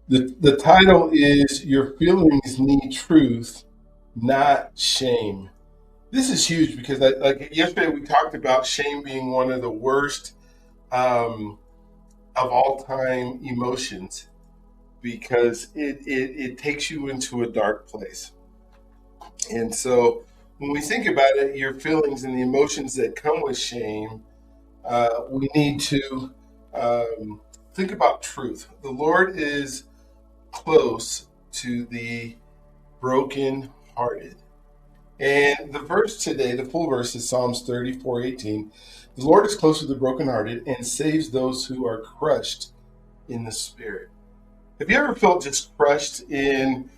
The title is Your Feelings Need Truth, Not Shame. This is huge because like yesterday we talked about shame being one of the worst um, of all time emotions because it takes you into a dark place. And so when we think about it, your feelings and the emotions that come with shame, we need to um, think about truth. The Lord is close to the brokenhearted. And the verse today, the full verse is Psalms 34:18. The Lord is close to the brokenhearted and saves those who are crushed in the spirit. Have you ever felt just crushed in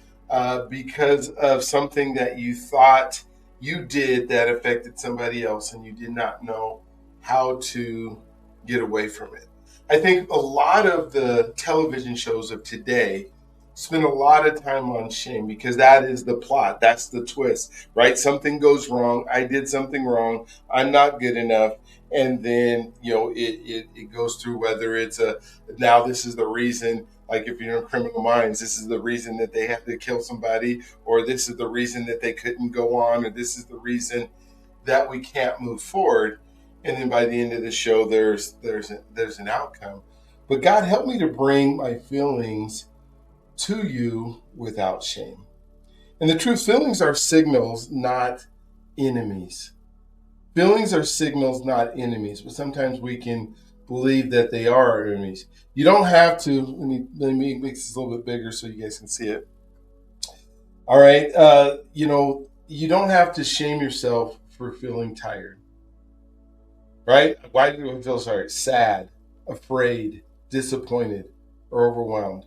because of something that you thought you did that affected somebody else and you did not know how to get away from it? I think a lot of the television shows of today spend a lot of time on shame because that is the plot, that's the twist, right? Something goes wrong, I did something wrong, I'm not good enough, and then it goes through whether it's a now this is the reason, like if you're in criminal minds, this is the reason that they have to kill somebody, or this is the reason that they couldn't go on, or this is the reason that we can't move forward. And then by the end of the show, there's an outcome. But God, help me to bring my feelings to you without shame. And the truth, feelings are signals, not enemies. Feelings are signals, not enemies, but sometimes we can believe that they are our enemies. You don't have to. Let me make this a little bit bigger so you guys can see it. All right. You don't have to shame yourself for feeling tired, right? Why do we feel sorry? Sad, afraid, disappointed, or overwhelmed.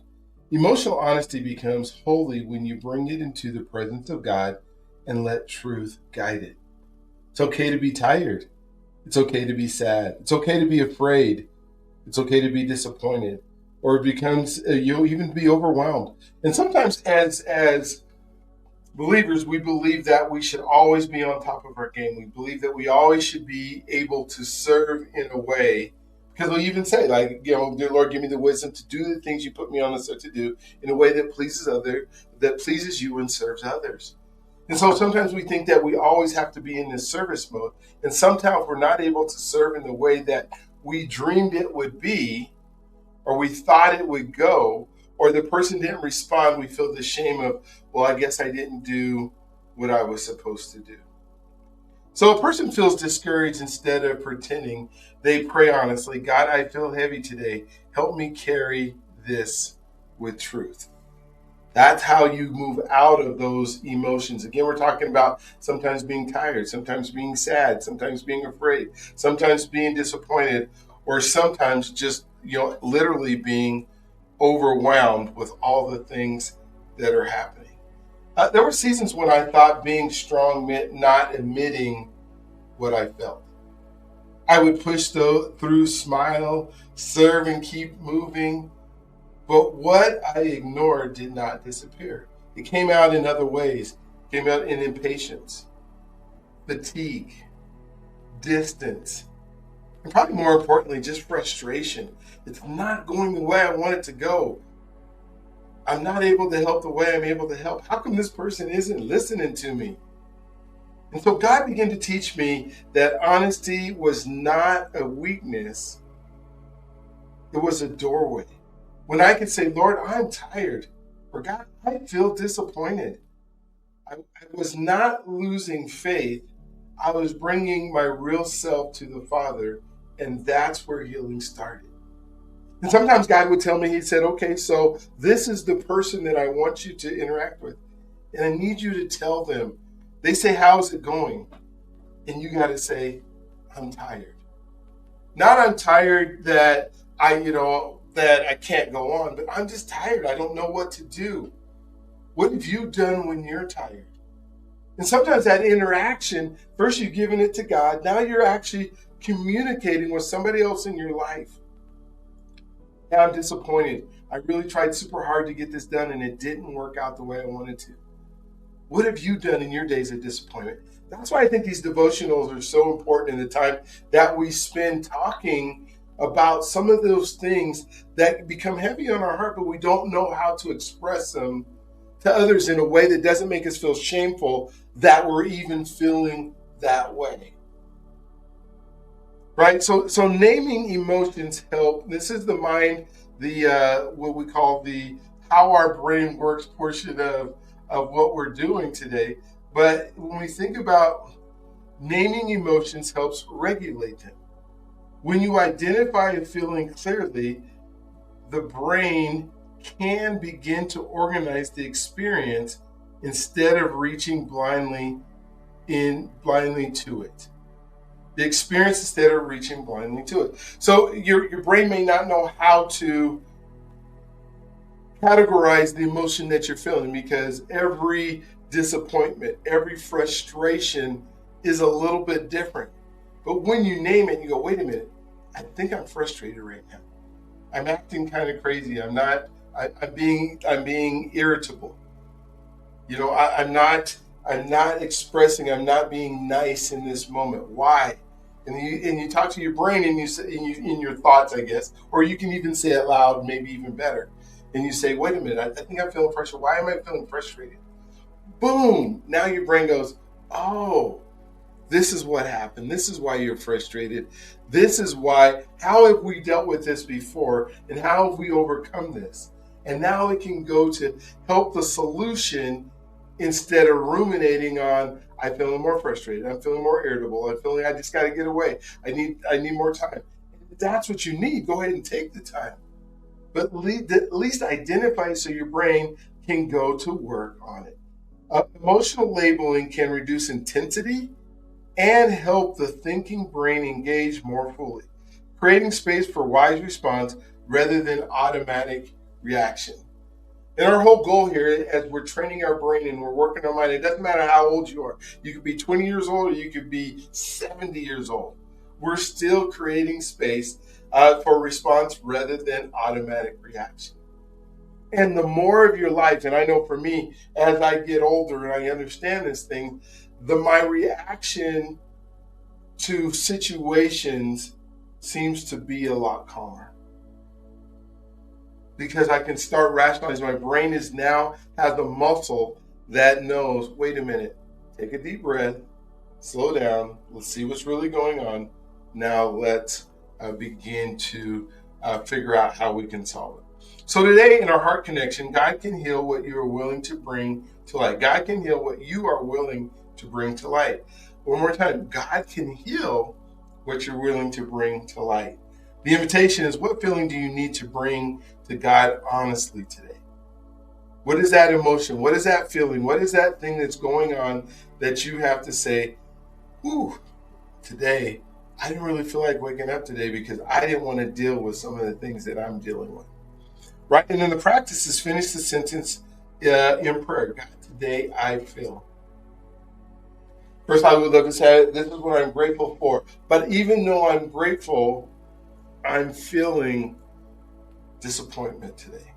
Emotional honesty becomes holy when you bring it into the presence of God and let truth guide it. It's okay to be tired. It's okay to be sad. It's okay to be afraid. It's okay to be disappointed, or it becomes you'll even be overwhelmed. And sometimes, as believers, we believe that we should always be on top of our game. We believe that we always should be able to serve in a way. Because we even say, like, dear Lord, give me the wisdom to do the things you put me on this earth to do in a way that pleases you and serves others. And so sometimes we think that we always have to be in this service mode. And sometimes we're not able to serve in the way that we dreamed it would be, or we thought it would go, or the person didn't respond. We feel the shame of, well, I guess I didn't do what I was supposed to do. So a person feels discouraged instead of pretending. They pray honestly, God, I feel heavy today. Help me carry this with truth. That's how you move out of those emotions. Again, we're talking about sometimes being tired, sometimes being sad, sometimes being afraid, sometimes being disappointed, or sometimes just, literally being overwhelmed with all the things that are happening. There were seasons when I thought being strong meant not admitting what I felt. I would push through, smile, serve, and keep moving. But what I ignored did not disappear. It came out in other ways. It came out in impatience, fatigue, distance, and probably more importantly, just frustration. It's not going the way I want it to go. I'm not able to help the way I'm able to help. How come this person isn't listening to me? And so God began to teach me that honesty was not a weakness, it was a doorway. When I could say, Lord, I'm tired, or God, I feel disappointed. I was not losing faith. I was bringing my real self to the Father, and that's where healing started. And sometimes God would tell me, He said, okay, so this is the person that I want you to interact with. And I need you to tell them. They say, how's it going? And you got to say, I'm tired. Not I'm tired that I can't go on, but I'm just tired. I don't know what to do. What have you done when you're tired? And sometimes that interaction, first you've given it to God, now you're actually communicating with somebody else in your life. Yeah, I'm disappointed. I really tried super hard to get this done and it didn't work out the way I wanted to. What have you done in your days of disappointment? That's why I think these devotionals are so important in the time that we spend talking about some of those things that become heavy on our heart, but we don't know how to express them to others in a way that doesn't make us feel shameful that we're even feeling that way. Right? So naming emotions help. This is the mind, the what we call the how our brain works portion of what we're doing today. But when we think about naming emotions helps regulate them. When you identify a feeling clearly, the brain can begin to organize the experience instead of reaching blindly to it. The experience instead of reaching blindly to it. So your brain may not know how to categorize the emotion that you're feeling because every disappointment, every frustration is a little bit different. But when you name it, you go, wait a minute, I think I'm frustrated right now. I'm acting kind of crazy. I'm being irritable. I'm not expressing. I'm not being nice in this moment. Why? And you talk to your brain and you say in your thoughts, I guess, or you can even say it loud, maybe even better. And you say, wait a minute, I think I'm feeling frustrated. Why am I feeling frustrated? Boom! Now your brain goes, oh, this is what happened. This is why you're frustrated. This is why. How have we dealt with this before? And how have we overcome this? And now it can go to help the solution instead of ruminating on, I'm feeling more frustrated. I'm feeling more irritable. I'm feeling I just got to get away. I need more time. If that's what you need, go ahead and take the time. But at least identify so your brain can go to work on it. Emotional labeling can reduce intensity and help the thinking brain engage more fully, creating space for wise response rather than automatic reaction. And our whole goal here, as we're training our brain and we're working our mind, it doesn't matter how old you are. You could be 20 years old or you could be 70 years old. We're still creating space for response rather than automatic reaction. And the more of your life, and I know for me, as I get older and I understand this thing, my reaction to situations seems to be a lot calmer because I can start rationalizing. My brain is now has a muscle that knows, wait a minute, take a deep breath, slow down, let's see what's really going on. Now let's begin to figure out how we can solve it. So today in our heart connection, God can heal what you are willing to bring to light. God can heal what you are willing to bring to light. One more time, God can heal what you're willing to bring to light. The invitation is, what feeling do you need to bring to God honestly today? What is that emotion? What is that feeling? What is that thing that's going on that you have to say, ooh, today, I didn't really feel like waking up today because I didn't want to deal with some of the things that I'm dealing with. Right? And then the practice is finish the sentence in prayer. God, today I feel. First, I would love to say, this is what I'm grateful for. But even though I'm grateful, I'm feeling disappointment today.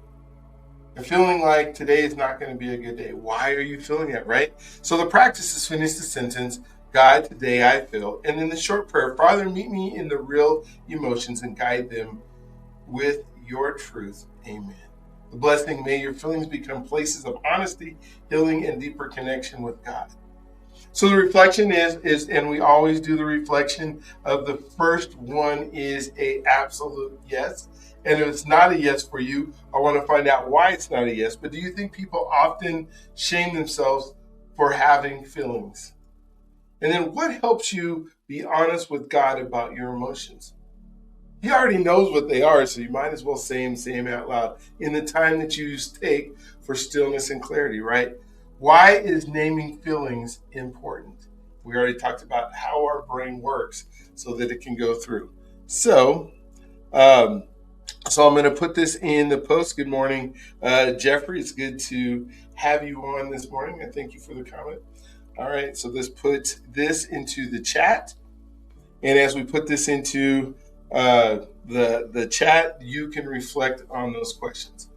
I'm feeling like today is not going to be a good day. Why are you feeling that, right? So the practice is finish the sentence, God, today I feel. And then the short prayer, Father, meet me in the real emotions and guide them with your truth. Amen. The blessing, may your feelings become places of honesty, healing, and deeper connection with God. So the reflection is, and we always do the reflection of the first one is a absolute yes. And if it's not a yes for you, I want to find out why it's not a yes. But do you think people often shame themselves for having feelings? And then what helps you be honest with God about your emotions? He already knows what they are, so you might as well say them out loud in the time that you take for stillness and clarity, right? Why is naming feelings important? We already talked about how our brain works so that it can go through. So I'm going to put this in the post. Good morning, Jeffrey. It's good to have you on this morning. And thank you for the comment. All right, so let's put this into the chat. And as we put this into the chat, you can reflect on those questions.